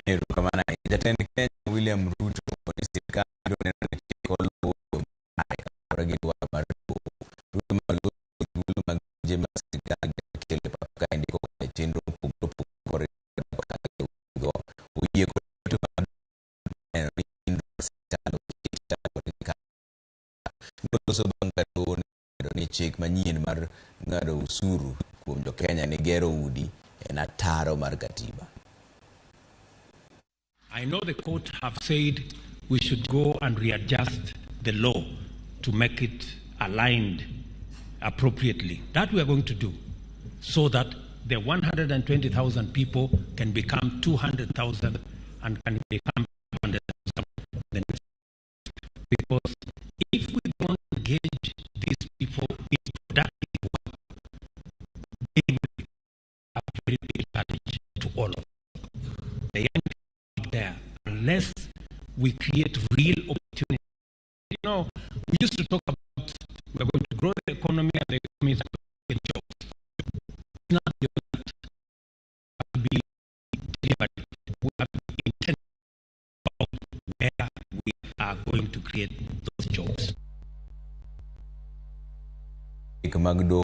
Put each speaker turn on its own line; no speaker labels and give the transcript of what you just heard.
Kamana Jatend Kenya William Ruto serikali ndio inachukua ragidwa maruto majema serikali kile paka ndiko chenro pugore uye ko so bangado ni chik manyien mar ngado osuru kuom jo Kenya ni gero udi en ataro mar katiba.
I know the court have said we should go and readjust the law to make it aligned appropriately. That we are going to do so that the 120,000 people can become 200,000 and can become 200,000. Because if we don't engage these people in productive work, they will be a very big challenge to all of us. The young people there, unless we create real opportunity. You know, we used to talk about we're going to grow the economy and the economy is going to get jobs. It's not just that to be delivered. We have to be intentional about where we are going to create those jobs.